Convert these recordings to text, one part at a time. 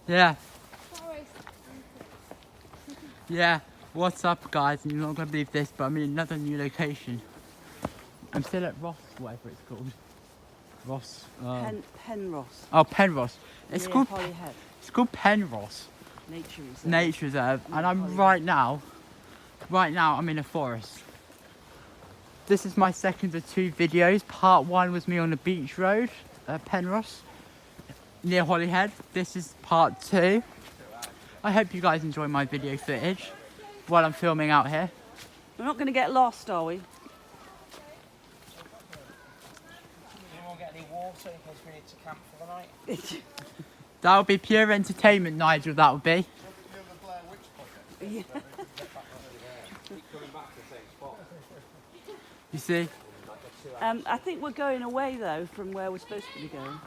Yeah. Yeah. What's up, guys? You're not gonna believe this, but I'm in another new location. I'm still at Ross, whatever it's called. Ross. Penross. Oh, Penross. It's called. Holyhead. It's called Penross Nature Reserve. Nature Reserve, and I'm right now. I'm in a forest. This is my second of 2 videos. Part 1 was me on the beach road at Penross, near Holyhead. This is part 2. I hope you guys enjoy my video footage while I'm filming out here. We're not going to get lost, are we? Anyone get any water in case we need to camp for the night? That would be pure entertainment, Nigel, that would be. Yeah. Keep coming back to the same spot. You see? I think we're going away, though, from where we're supposed to be going.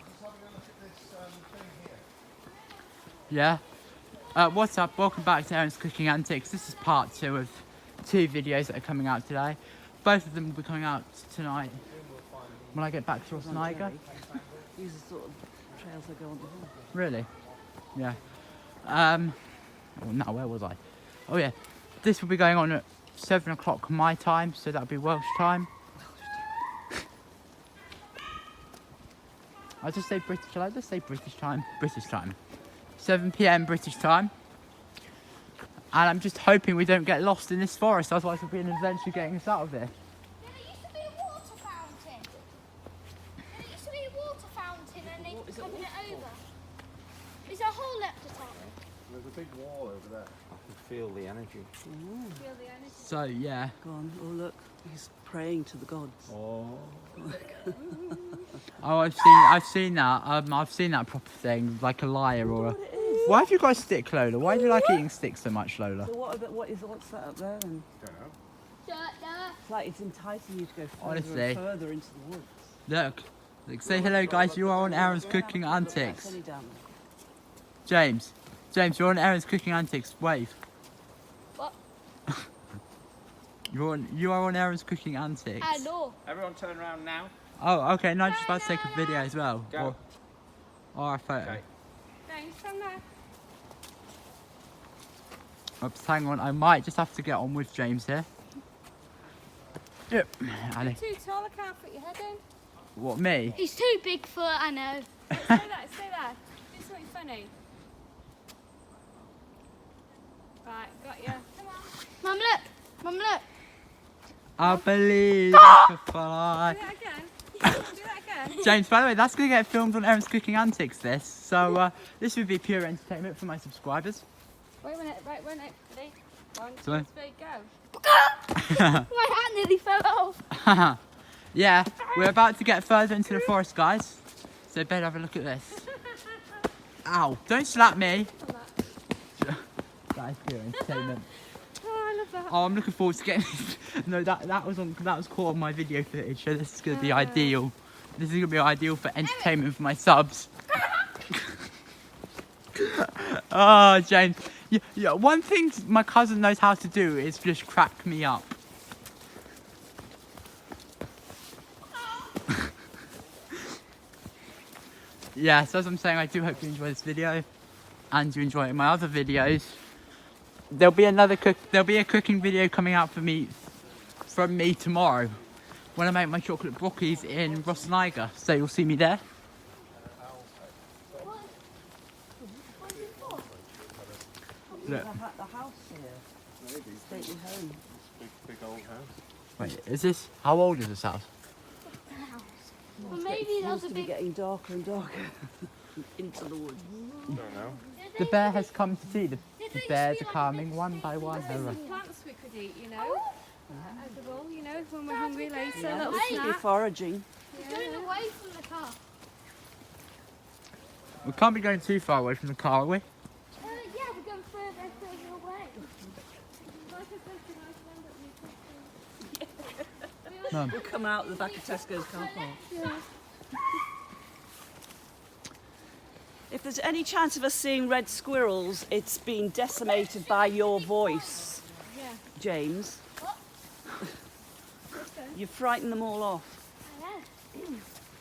Yeah. What's up? Welcome back to Aaron's Cooking Antics. This is part 2 of 2 videos that are coming out today. Both of them will be coming out tonight when I get back to Rossniger. These are sort of trails that go on the hill. Really? Yeah. Well, now, where was I? Oh, yeah. This will be going on at 7 o'clock my time, so that'll be Welsh time. I'll just say British. Shall I just say British time? British time. 7 p.m. British time. And I'm just hoping we don't get lost in this forest, otherwise it'll be an adventure getting us out of there. Yeah, there used to be a water fountain. There used to be a water fountain and they've covered it over. Is there a hole at the top? There's a big wall over there. I can feel the energy. Feel the energy. So, yeah. Go on. Oh, look. He's praying to the gods. Oh. Oh, I've seen that. I've seen that proper thing, like a lyre or a... Why have you got a stick, Lola? Why do you like eating sticks so much, Lola? So what's that up there then? Don't know. It's like it's enticing you to go further Honestly. and further into the woods. Look, say hello, guys. You are on Aaron's Cooking Antics. Sunny down there. James, you're on Aaron's Cooking Antics. Wave. What? You are on Aaron's Cooking Antics. I know. Everyone turn around now. Oh, okay. No, I'm just about to take a video as well. Go. Or a photo. Okay. Thanks from there. Oops, hang on. I might just have to get on with James here. Yep. Ali. Too tall, I can't put your head in. What, me? He's too big for, I know. Stay there. Do something funny. Right, got you. Come on. Mum, look. I believe I can fly. Do that again. Do that again. James, by the way, that's going to get filmed on Aaron's Cooking Antics, this. So, this would be pure entertainment for my subscribers. Wait a minute, ready? 1, 2, Sorry. 3, go. My hat nearly fell off. Yeah, we're about to get further into the forest, guys. So better have a look at this. Ow, don't slap me. That is pure entertainment. Oh, I love that. Oh, I'm looking forward to getting this. No, that was caught on my video footage, so this is going to be ideal. This is going to be ideal for entertainment for my subs. Oh, James. Yeah, one thing my cousin knows how to do is just crack me up. Yeah, so as I'm saying, I do hope you enjoy this video and you enjoy my other videos. There'll be a cooking video coming out from me tomorrow when I make my chocolate brockies in Rossniger. So you'll see me there. Look. The house here. Stately home. Big old house. Wait, is this? How old is this house? Well, maybe It that was seems a to be big... getting darker and darker into the woods. Don't know. The bear has come to see. The bears are coming one by one. There's some plants we could eat, you know. Edible, you know, when we're hungry later, a little We should be snack. foraging. Going away from the car. We can't be going too far away from the car, are we? Yeah, we're going further and further away. No. We'll come out the back of Tesco's car park. If there's any chance of us seeing red squirrels, it's been decimated by your voice, James. You frighten them all off. I know.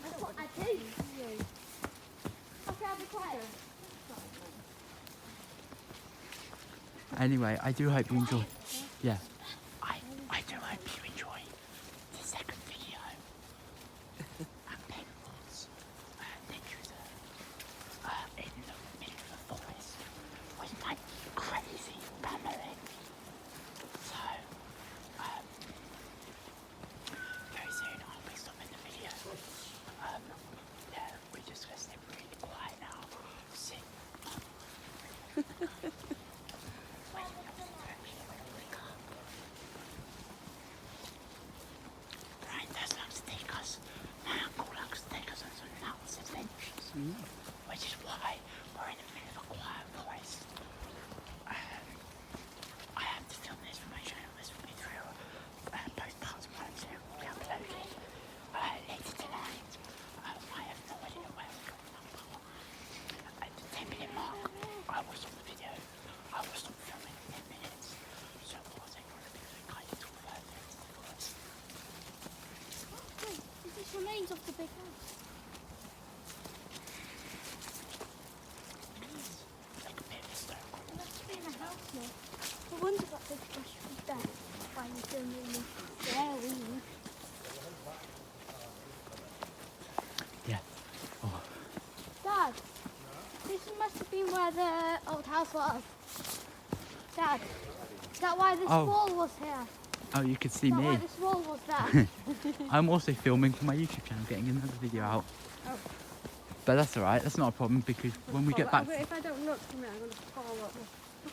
That's what I do. Okay, I'll be quiet. Anyway, I do hope you enjoy. Yeah. I do hope you enjoy the second video. And Penrose, nature in the middle of the forest with my crazy family. So, very soon I'll be stopping the video. Yeah, we're just gonna stay really quiet now. Sit. Brian does like to take us, my uncle likes to take us on some nuts adventures, which is why we're in the middle of a quiet forest. I have to film this for my channel. This will be through both parts 1 and 2 will be uploaded later tonight. I have no idea where we're going up. At the 10-minute mark, I will stop the video. I will stop filming in 10 minutes. So we'll take on a bit of a guide to further into the forest. Wait, this remains of the big house. Like a bit of historical. It must be in a house now. I wonder what big bush was there. Why you filming me? There we Yeah. Oh. Dad, this must have been where the old house was. Dad, is that why this Oh. wall was here? Oh, you could see Is that why me. this wall was there? I'm also filming for my YouTube channel, getting another video out. But that's alright, that's not a problem because when we get back. If I don't look from it, I'm going to follow up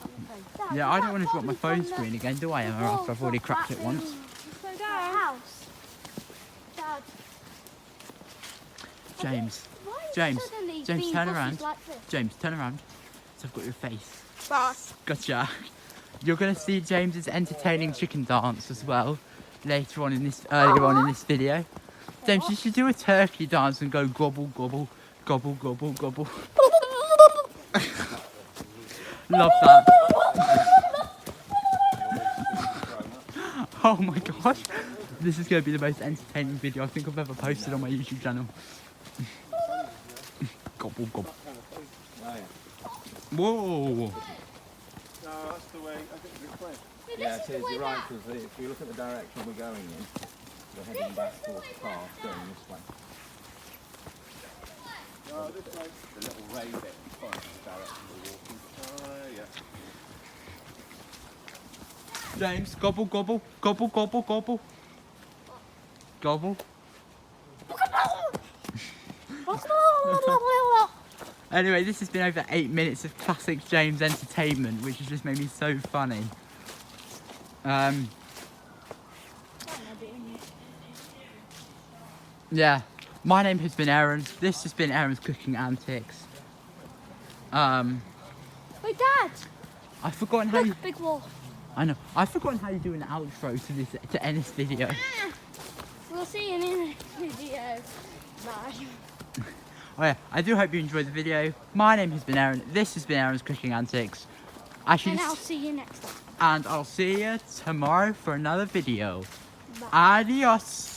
on my face. Dad, Yeah, is I don't that want to drop my probably phone from the screen again, do I, Emma? wall After I've already from cracked back it once. So the down. house? Dad, James, why is James, suddenly James, being turn bushes around. like this? James, turn around. So I've got your face. Boss. Gotcha. You're gonna see James's entertaining chicken dance as well later on in this, earlier on in this video. James, you should do a turkey dance and go gobble gobble, gobble gobble gobble. Love that. Oh my gosh, this is gonna be the most entertaining video I think I've ever posted on my YouTube channel. Gobble gobble. Whoa. No, that's the way. I think it's clear. This Yeah, is it the is. way You're right, back. because if you look at the direction we're going in, we're heading back towards the path, going this way. No, this way. The little ray bit is fine. The direction we're walking. Yeah. James, gobble gobble, gobble gobble gobble. Gobble. Anyway, this has been over 8 minutes of classic James entertainment, which has just made me so funny. Yeah, my name has been Aaron. This has been Aaron's Cooking Antics. Wait, Dad, I've forgotten how you. look, big wall. I know. I've forgotten how you do an outro to this to end this video. We'll see you in the next video. Bye. Oh yeah, I do hope you enjoyed the video. My name has been Aaron. This has been Aaron's Cooking Antics. And I'll see you next time. And I'll see you tomorrow for another video. Bye. Adios.